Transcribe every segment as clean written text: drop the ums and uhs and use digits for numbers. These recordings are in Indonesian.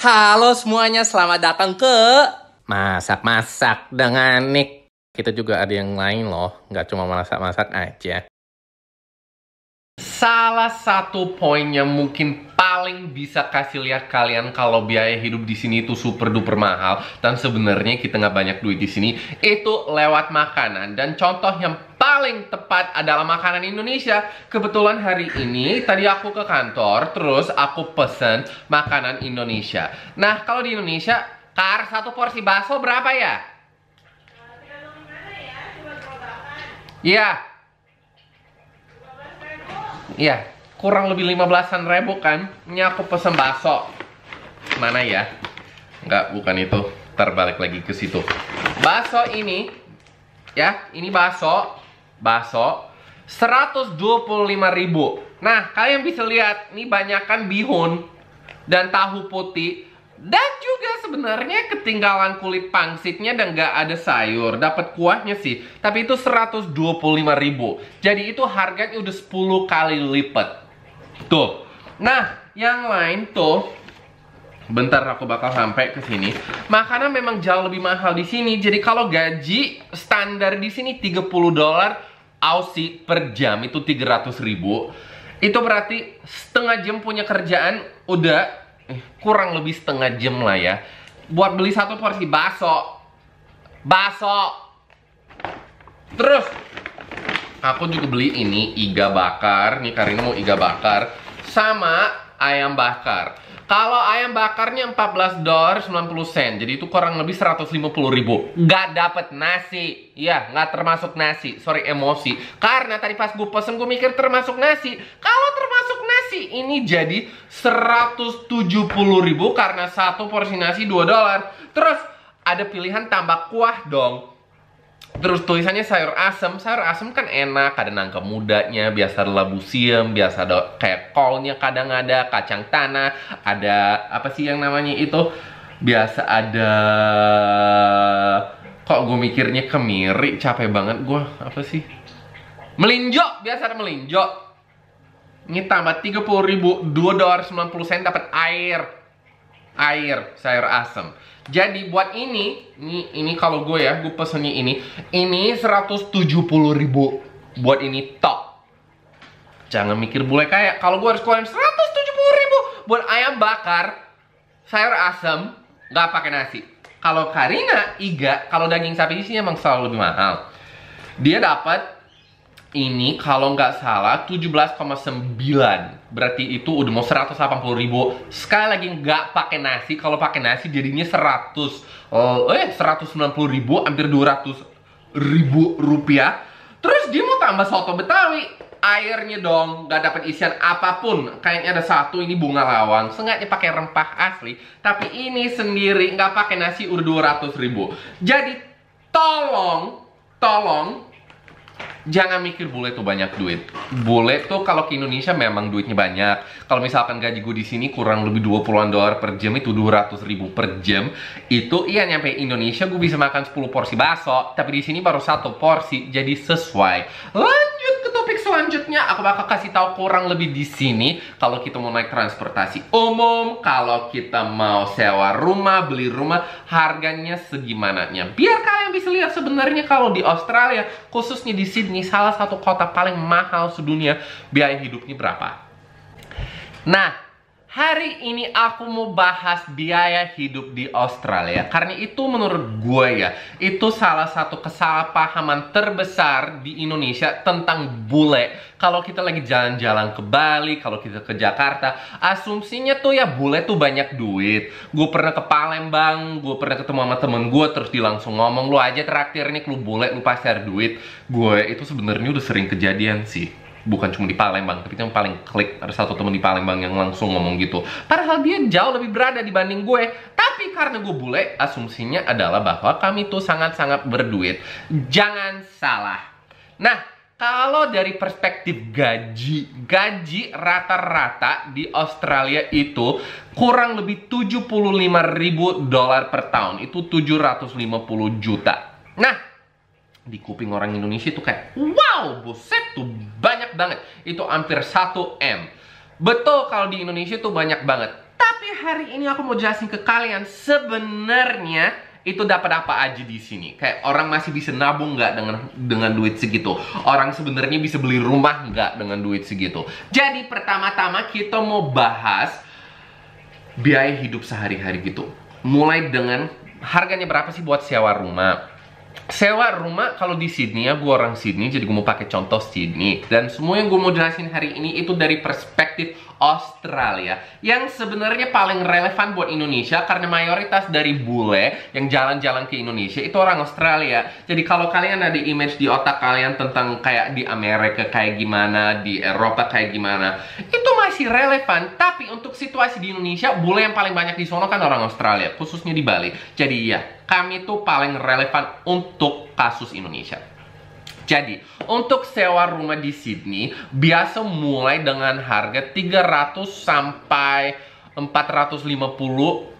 Halo semuanya, selamat datang ke Masak-Masak dengan Nick. Kita juga ada yang lain loh, nggak cuma masak-masak aja. Salah satu poin yang mungkin paling bisa kasih lihat kalian kalau biaya hidup di sini itu super duper mahal dan sebenarnya kita nggak banyak duit di sini itu lewat makanan. Dan contoh yang paling tepat adalah makanan Indonesia. Kebetulan hari ini tadi aku ke kantor terus aku pesen makanan Indonesia. Nah kalau di Indonesia, Kar, satu porsi bakso berapa ya? Iya. Iya, kurang lebih 15-an ribu kan. Ini aku pesen bakso. Mana ya? Enggak, bukan itu. Terbalik lagi ke situ. Bakso ini, ya, ini bakso 125.000. Nah, kalian bisa lihat, ini banyakkan bihun dan tahu putih. Dan juga sebenarnya ketinggalan kulit pangsitnya dan nggak ada sayur. Dapat kuahnya sih, tapi itu 125.000. Jadi itu harganya udah 10 kali lipat. Tuh. Nah, yang lain tuh, bentar aku bakal sampai ke sini. Makanan memang jauh lebih mahal di sini. Jadi kalau gaji standar di sini $30 Aussie per jam, itu 300.000. Itu berarti setengah jam punya kerjaan udah kurang lebih setengah jam lah ya buat beli satu porsi bakso. Terus aku juga beli ini iga bakar. Nih Karin mau iga bakar sama ayam bakar. Kalau ayam bakarnya $14.90, jadi itu kurang lebih 150.000. Nggak dapet nasi. Ya, nggak termasuk nasi. Sorry, emosi. Karena tadi pas gue pesen, gue mikir termasuk nasi. Kalau termasuk nasi, ini jadi 170.000 karena satu porsi nasi $2. Terus, ada pilihan tambah kuah dong. Terus tulisannya sayur asem. Sayur asem kan enak, ada nangka mudanya, biasa ada labu siam, biasa ada kayak kolnya, kadang ada kacang tanah, ada apa sih yang namanya itu? Biasa ada, kok gue mikirnya kemiri, capek banget gue, apa sih? Melinjo, biasa ada melinjo. Ini tambah 30.000, $2.90 dapat air sayur asem. Jadi buat ini kalau gue ya, gue pesennya ini 170.000 buat ini top. Jangan mikir bule kayak kalau gue harus keluarin 170.000 buat ayam bakar sayur asem nggak pakai nasi. Kalau Karina iga, kalau daging sapi di sini emang selalu lebih mahal. Dia dapat ini kalau nggak salah 17,9, berarti itu udah mau 180.000. Sekali lagi nggak pakai nasi. Kalau pakai nasi jadinya 190.000, hampir 200.000 rupiah. Terus dia mau tambah soto Betawi, airnya dong, nggak dapat isian apapun. Kayaknya ada satu ini bunga lawang, sengaja pakai rempah asli. Tapi ini sendiri nggak pakai nasi udah 200.000. Jadi tolong jangan mikir bule tuh banyak duit. Bule tuh kalau ke Indonesia memang duitnya banyak. Kalau misalkan gaji gue di sini kurang lebih $20 per jam, itu 200.000 per jam. Itu iya nyampe Indonesia gue bisa makan 10 porsi bakso, tapi di sini baru satu porsi, jadi sesuai. Lanjut ke topik selanjutnya, aku bakal kasih tahu kurang lebih di sini kalau kita mau naik transportasi umum, kalau kita mau sewa rumah, beli rumah, harganya segimananya. Biar kalian bisa lihat sebenarnya kalau di Australia, khususnya di Sydney, salah satu kota paling mahal sedunia, biaya hidupnya berapa. Nah, hari ini aku mau bahas biaya hidup di Australia. Karena itu menurut gue ya, itu salah satu kesalahpahaman terbesar di Indonesia tentang bule. Kalau kita lagi jalan-jalan ke Bali, kalau kita ke Jakarta, asumsinya tuh ya bule tuh banyak duit. Gue pernah ke Palembang, gue pernah ketemu sama temen gue, terus dia langsung ngomong, lu aja traktir nih, lu bule, lu pasti ada duit. Gue itu sebenarnya udah sering kejadian sih. Bukan cuma di Palembang, tapi yang paling klik ada satu temen di Palembang yang langsung ngomong gitu. Padahal dia jauh lebih berada dibanding gue. Tapi karena gue bule, asumsinya adalah bahwa kami tuh sangat-sangat berduit. Jangan salah. Nah, kalau dari perspektif gaji rata-rata di Australia itu kurang lebih $75.000 per tahun. Itu 750 juta. Nah, di kuping orang Indonesia itu kayak, wow, buset tuh banyak banget. Itu hampir 1 M. Betul, kalau di Indonesia tuh banyak banget. Tapi hari ini aku mau jelasin ke kalian sebenarnya itu dapat apa aja di sini. Kayak orang masih bisa nabung nggak dengan duit segitu? Orang sebenarnya bisa beli rumah nggak dengan duit segitu? Jadi pertama-tama kita mau bahas biaya hidup sehari-hari gitu. Mulai dengan harganya berapa sih buat sewa rumah? Sewa rumah kalau di Sydney ya, gue orang Sydney jadi gue mau pakai contoh Sydney. Dan semua yang gue mau jelasin hari ini itu dari perspektif Australia, yang sebenarnya paling relevan buat Indonesia karena mayoritas dari bule yang jalan-jalan ke Indonesia itu orang Australia. Jadi kalau kalian ada image di otak kalian tentang kayak di Amerika kayak gimana, di Eropa kayak gimana, itu masih relevan. Tapi untuk situasi di Indonesia, bule yang paling banyak di sono kan orang Australia, khususnya di Bali. Jadi ya, kami tuh paling relevan untuk kasus Indonesia. Jadi, untuk sewa rumah di Sydney biasa mulai dengan harga 300 sampai 450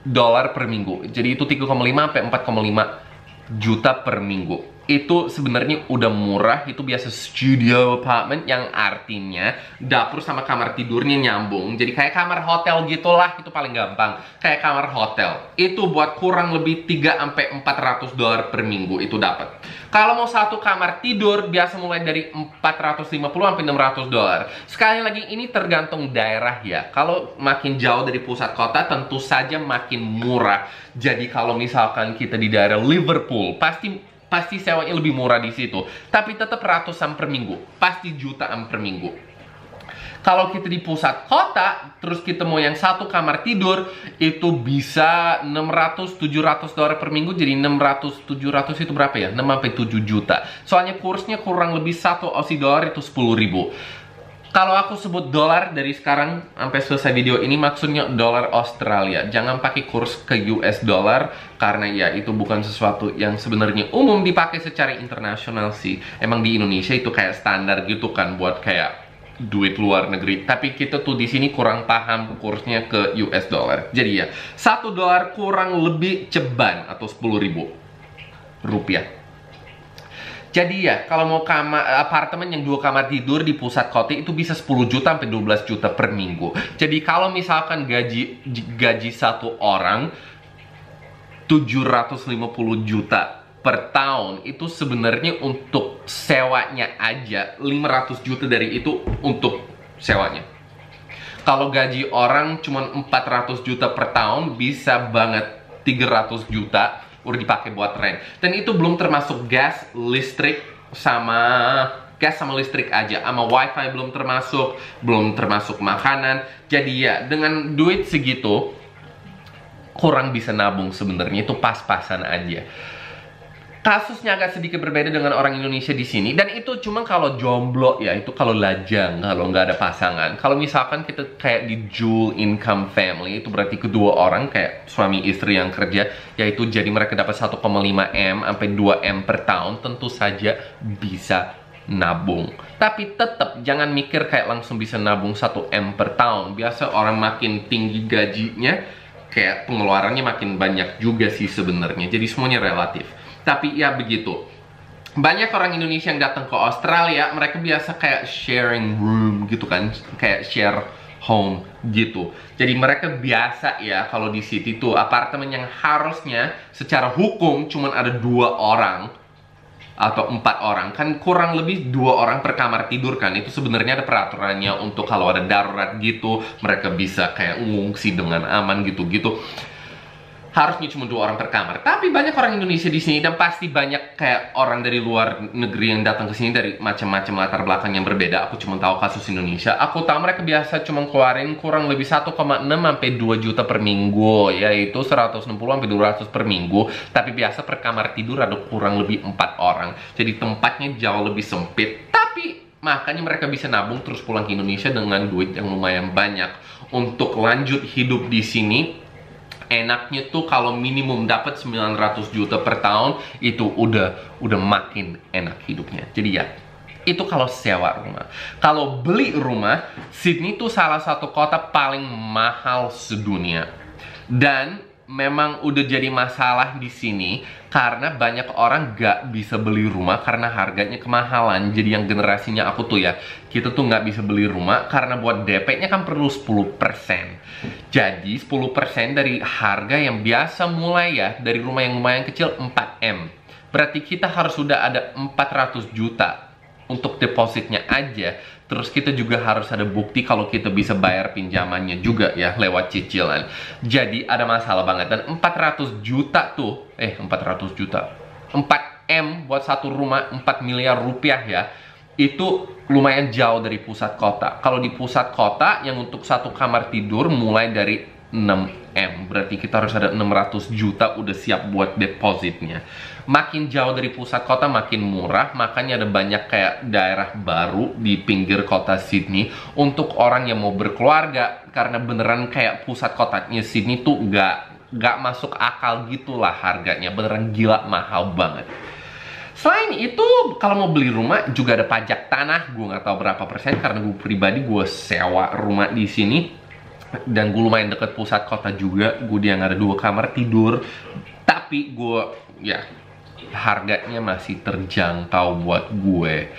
dolar per minggu. Jadi itu 3,5 sampai 4,5 juta per minggu. Itu sebenarnya udah murah. Itu biasa studio apartment, yang artinya dapur sama kamar tidurnya nyambung. Jadi kayak kamar hotel gitulah, itu paling gampang. Kayak kamar hotel. Itu buat kurang lebih 3 sampai 400 dolar per minggu itu dapat. Kalau mau satu kamar tidur biasa mulai dari 450 sampai 600 dolar. Sekali lagi ini tergantung daerah ya. Kalau makin jauh dari pusat kota tentu saja makin murah. Jadi kalau misalkan kita di daerah Liverpool pasti sewanya lebih murah di situ. Tapi tetap ratusan per minggu, pasti jutaan per minggu. Kalau kita di pusat kota, terus kita mau yang satu kamar tidur, itu bisa 600-700 dolar per minggu. Jadi 600-700 itu berapa ya? 6-7 juta. Soalnya kursnya kurang lebih 1 Aussie dollar itu 10.000. Kalau aku sebut dolar dari sekarang sampai selesai video ini, maksudnya dolar Australia. Jangan pakai kurs ke US dollar, karena ya itu bukan sesuatu yang sebenarnya umum dipakai secara internasional sih. Emang di Indonesia itu kayak standar gitu kan buat kayak duit luar negeri. Tapi kita tuh di sini kurang paham kursnya ke US dollar. Jadi ya, 1 dolar kurang lebih ceban atau 10.000 rupiah. Jadi ya, kalau mau apartemen yang 2 kamar tidur di pusat kota itu bisa 10 juta sampai 12 juta per minggu. Jadi kalau misalkan gaji satu orang 750 juta per tahun, itu sebenarnya untuk sewanya aja 500 juta dari itu untuk sewanya. Kalau gaji orang cuma 400 juta per tahun, bisa banget 300 juta udah dipakai buat rent. Dan itu belum termasuk gas, listrik sama listrik aja, sama wifi belum termasuk makanan. Jadi ya, dengan duit segitu kurang bisa nabung sebenarnya, itu pas-pasan aja. Kasusnya agak sedikit berbeda dengan orang Indonesia di sini, dan itu cuma kalau jomblo ya, itu kalau lajang, kalau nggak ada pasangan. Kalau misalkan kita kayak di dual income family, itu berarti kedua orang kayak suami istri yang kerja, yaitu jadi mereka dapat 1,5 M sampai 2 M per tahun, tentu saja bisa nabung. Tapi tetap jangan mikir kayak langsung bisa nabung 1 M per tahun. Biasa orang makin tinggi gajinya, kayak pengeluarannya makin banyak juga sih sebenarnya. Jadi semuanya relatif. Tapi ya begitu. Banyak orang Indonesia yang datang ke Australia, mereka biasa kayak sharing room gitu kan, kayak share home gitu. Jadi mereka biasa ya kalau di city tuh apartemen yang harusnya secara hukum cuma ada 2 orang atau 4 orang, kan kurang lebih 2 orang per kamar tidur kan. Itu sebenarnya ada peraturannya untuk kalau ada darurat gitu, mereka bisa kayak ngungsi dengan aman gitu-gitu. Harusnya cuma 2 orang per kamar. Tapi banyak orang Indonesia di sini, dan pasti banyak kayak orang dari luar negeri yang datang ke sini dari macam-macam latar belakang yang berbeda. Aku cuma tahu kasus Indonesia. Aku tahu mereka biasa cuma keluarin kurang lebih 1,6 sampai 2 juta per minggu, yaitu 160 sampai 200 per minggu. Tapi biasa per kamar tidur ada kurang lebih 4 orang. Jadi tempatnya jauh lebih sempit. Tapi makanya mereka bisa nabung terus pulang ke Indonesia dengan duit yang lumayan banyak untuk lanjut hidup di sini. Enaknya tuh kalau minimum dapat 900 juta per tahun, itu udah makin enak hidupnya. Jadi ya, itu kalau sewa rumah. Kalau beli rumah, Sydney tuh salah satu kota paling mahal sedunia. Dan memang udah jadi masalah di sini karena banyak orang gak bisa beli rumah karena harganya kemahalan. Jadi yang generasinya aku tuh ya, kita tuh gak bisa beli rumah karena buat DP-nya kan perlu 10%. Jadi 10% dari harga yang biasa mulai ya, dari rumah yang lumayan kecil 4M. Berarti kita harus sudah ada 400 juta untuk depositnya aja. Terus kita juga harus ada bukti kalau kita bisa bayar pinjamannya juga ya lewat cicilan. Jadi ada masalah banget. Dan 400 juta tuh 400 juta 4M buat satu rumah 4 miliar rupiah ya, itu lumayan jauh dari pusat kota. Kalau di pusat kota yang untuk satu kamar tidur mulai dari 6M, berarti kita harus ada 600 juta udah siap buat depositnya. Makin jauh dari pusat kota makin murah, makanya ada banyak kayak daerah baru di pinggir kota Sydney untuk orang yang mau berkeluarga, karena beneran kayak pusat kotanya Sydney tuh gak masuk akal gitulah harganya, beneran gila mahal banget. Selain itu, kalau mau beli rumah juga ada pajak tanah. Gue nggak tahu berapa persen karena gue pribadi gue sewa rumah di sini dan gue lumayan deket pusat kota juga. Gue yang ada 2 kamar tidur, tapi gue ya harganya masih terjangkau buat gue.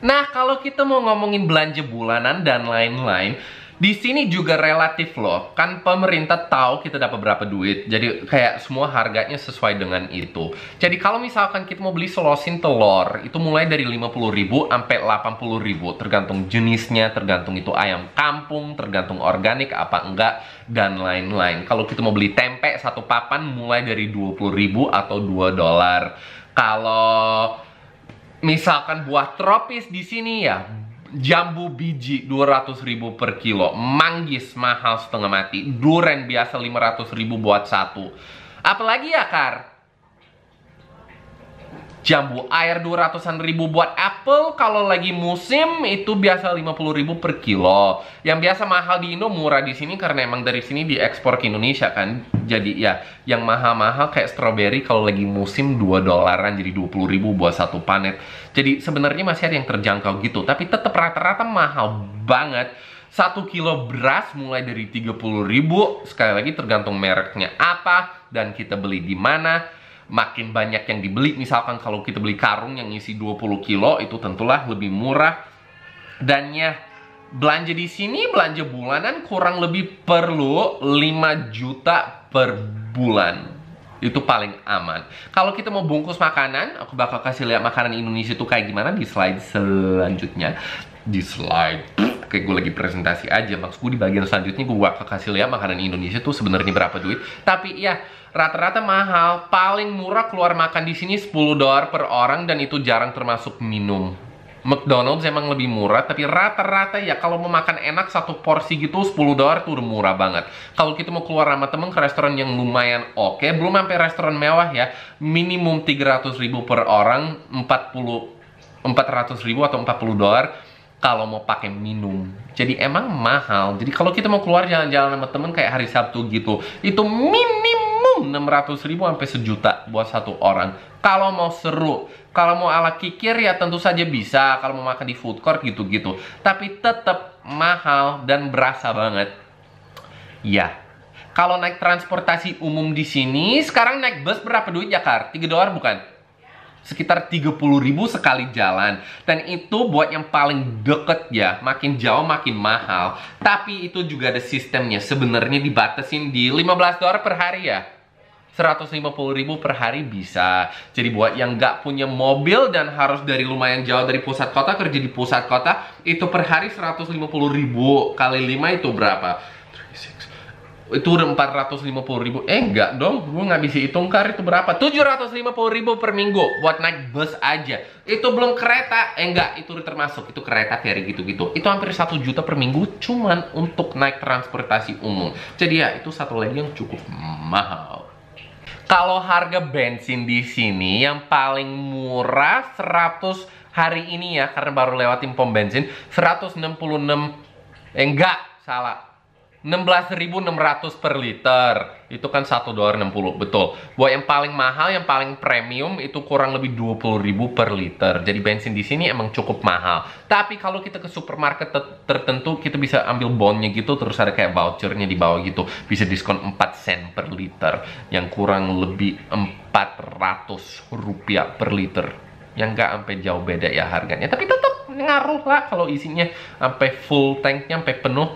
Nah, kalau kita mau ngomongin belanja bulanan dan lain-lain, di sini juga relatif loh. Kan pemerintah tahu kita dapat berapa duit. Jadi kayak semua harganya sesuai dengan itu. Jadi kalau misalkan kita mau beli selosin telur, itu mulai dari 50.000 sampai 80.000, tergantung jenisnya, tergantung itu ayam kampung, tergantung organik apa enggak, dan lain-lain. Kalau kita mau beli tempe satu papan mulai dari 20.000 atau $2. Kalau misalkan buah tropis di sini ya, jambu biji 200.000 per kilo, manggis mahal setengah mati, durian biasa 500.000 buat satu. Apalagi ya Kar? Jambu air 200-an ribu buat apel, kalau lagi musim itu biasa 50.000 per kilo. Yang biasa mahal di Indo murah di sini karena emang dari sini diekspor ke Indonesia kan. Jadi ya, yang mahal-mahal kayak stroberi kalau lagi musim $2 jadi 20.000 buat satu panet. Jadi sebenarnya masih ada yang terjangkau gitu, tapi tetap rata-rata mahal banget. 1 kilo beras mulai dari 30.000, sekali lagi tergantung mereknya apa dan kita beli di mana. Makin banyak yang dibeli, misalkan kalau kita beli karung yang isi 20 kilo itu tentulah lebih murah. Dan ya, belanja di sini, belanja bulanan kurang lebih perlu 5 juta per bulan. Itu paling aman. Kalau kita mau bungkus makanan, aku bakal kasih lihat makanan Indonesia itu kayak gimana di slide selanjutnya. Di slide kayak gue lagi presentasi aja, maksud gue di bagian selanjutnya gue bakal kasih lihat makanan Indonesia tuh sebenarnya berapa duit. Tapi ya rata-rata mahal. Paling murah keluar makan di sini $10 per orang dan itu jarang termasuk minum. McDonald's emang lebih murah, tapi rata-rata ya kalau mau makan enak satu porsi gitu $10 tuh udah murah banget. Kalau kita mau keluar sama temen ke restoran yang lumayan oke, belum sampai restoran mewah ya, minimum 300.000 per orang, 400.000 atau $40 kalau mau pakai minum. Jadi emang mahal. Jadi kalau kita mau keluar jalan-jalan sama temen kayak hari Sabtu gitu, itu minimum 600.000 sampai 1 juta buat satu orang. Kalau mau seru, kalau mau ala kikir ya tentu saja bisa. Kalau mau makan di food court gitu-gitu. Tapi tetap mahal dan berasa banget. Ya. Kalau naik transportasi umum di sini, sekarang naik bus berapa duit ya Kar? $3 bukan? Sekitar 30.000 sekali jalan. Dan itu buat yang paling deket ya, makin jauh makin mahal. Tapi itu juga ada sistemnya. Sebenarnya dibatasin di $15 per hari ya. 150.000 per hari bisa. Jadi buat yang nggak punya mobil dan harus dari lumayan jauh dari pusat kota, kerja di pusat kota, itu per hari 150.000 kali 5 itu berapa? Itu udah 450.000. Enggak dong, gue nggak bisa hitung Kar, itu berapa? 750.000 per minggu buat naik bus aja. Itu belum kereta. Enggak, itu udah termasuk. Itu kereta ferry gitu-gitu. Itu hampir 1 juta per minggu cuman untuk naik transportasi umum. Jadi ya, itu satu lagi yang cukup mahal. Kalau harga bensin di sini yang paling murah 100 hari ini ya, karena baru lewatin pom bensin 166. Enggak, salah. 16.600 per liter. Itu kan $1.60, betul. Buat yang paling mahal, yang paling premium itu kurang lebih 20.000 per liter. Jadi bensin di sini emang cukup mahal. Tapi kalau kita ke supermarket tertentu, kita bisa ambil bondnya gitu, terus ada kayak vouchernya di bawah gitu. Bisa diskon 4 sen per liter, yang kurang lebih 400 rupiah per liter. Yang nggak sampai jauh beda ya harganya. Tapi tetap ngaruh lah kalau isinya sampai full tanknya, sampai penuh.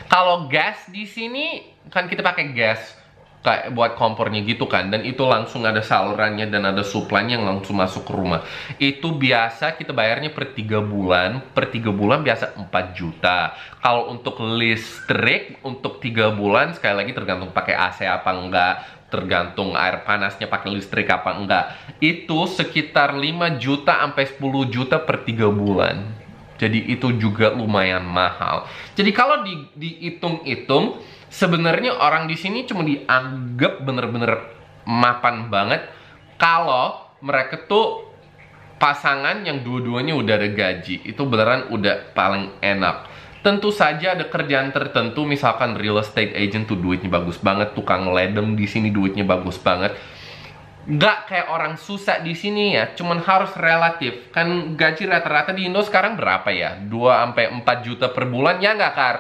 Kalau gas di sini kan kita pakai gas kayak buat kompornya gitu kan, dan itu langsung ada salurannya dan ada supply-nya yang langsung masuk ke rumah. Itu biasa kita bayarnya per 3 bulan. Per 3 bulan biasa 4 juta. Kalau untuk listrik untuk 3 bulan, sekali lagi tergantung pakai AC apa enggak, tergantung air panasnya pakai listrik apa enggak, itu sekitar 5 juta sampai 10 juta per 3 bulan. Jadi itu juga lumayan mahal. Jadi kalau dihitung-hitung, sebenarnya orang di sini cuma dianggap bener-bener mapan banget kalau mereka tuh pasangan yang dua-duanya udah ada gaji. Itu beneran udah paling enak. Tentu saja ada kerjaan tertentu, misalkan real estate agent tuh duitnya bagus banget, tukang ledeng di sini duitnya bagus banget. Nggak kayak orang susah di sini ya, cuman harus relatif. Kan gaji rata-rata di Indo sekarang berapa ya? 2-4 juta per bulan, ya nggak, Kar?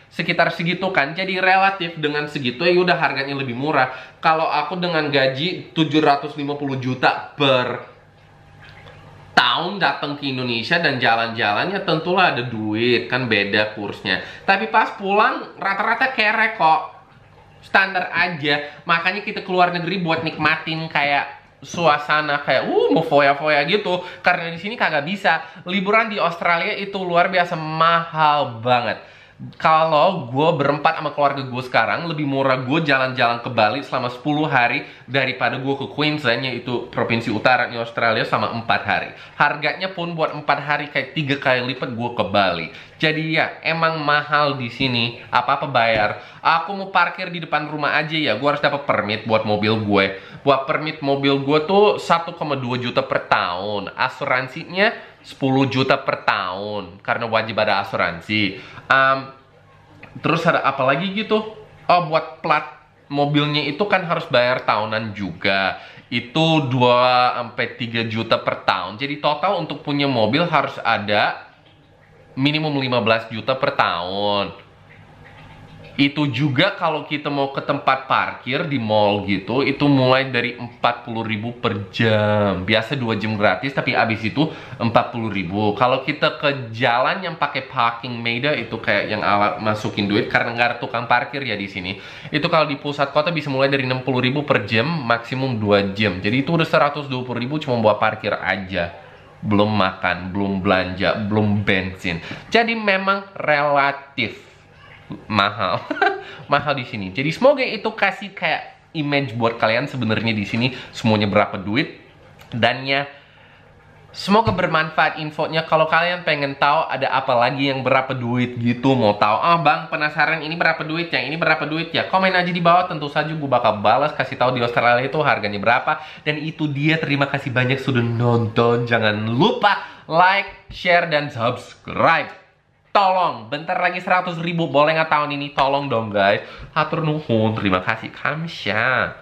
Sekitar segitu kan, jadi relatif dengan segitu ya udah harganya lebih murah. Kalau aku dengan gaji 750 juta per tahun datang ke Indonesia dan jalan-jalan, ya tentulah ada duit, kan beda kursnya. Tapi pas pulang rata-rata kerek kok. Standar aja. Makanya kita keluar negeri buat nikmatin kayak suasana kayak mau foya-foya gitu. Karena di sini kagak bisa. Liburan di Australia itu luar biasa mahal banget. Kalau gue berempat sama keluarga gue sekarang, lebih murah gue jalan-jalan ke Bali selama 10 hari daripada gue ke Queensland, yaitu provinsi utara di Australia, sama 4 hari. Harganya pun buat 4 hari kayak 3 kali lipat gue ke Bali. Jadi ya, emang mahal di sini. Apa-apa bayar. Aku mau parkir di depan rumah aja ya, gue harus dapat permit buat mobil gue. Buat permit mobil gue tuh 1,2 juta per tahun. Asuransinya 10 juta per tahun, karena wajib ada asuransi. Terus ada apa lagi gitu? Oh, buat plat mobilnya itu kan harus bayar tahunan juga. Itu 2-3 juta per tahun. Jadi total untuk punya mobil harus ada minimum 15 juta per tahun. Itu juga kalau kita mau ke tempat parkir di mall gitu, itu mulai dari 40.000 per jam. Biasa 2 jam gratis, tapi abis itu 40.000. Kalau kita ke jalan yang pakai parking meter, itu kayak yang alat masukin duit, karena nggak ada tukang parkir ya di sini. Itu kalau di pusat kota bisa mulai dari 60.000 per jam, maksimum 2 jam. Jadi itu udah 120.000 cuma buat parkir aja. Belum makan, belum belanja, belum bensin. Jadi memang relatif mahal. Mahal di sini. Jadi semoga itu kasih kayak image buat kalian sebenarnya di sini semuanya berapa duit, dan ya semoga bermanfaat infonya. Kalau kalian pengen tahu ada apa lagi yang berapa duit gitu, mau tahu, bang penasaran ini berapa duit, yang ini berapa duit, ya komen aja di bawah. Tentu saja gue bakal balas, kasih tahu di Australia itu harganya berapa. Dan itu dia, terima kasih banyak sudah nonton. Jangan lupa like, share, dan subscribe. Tolong, bentar lagi 100.000, boleh nggak tahun ini? Tolong dong guys. Hatur nuhun, terima kasih, kamsya.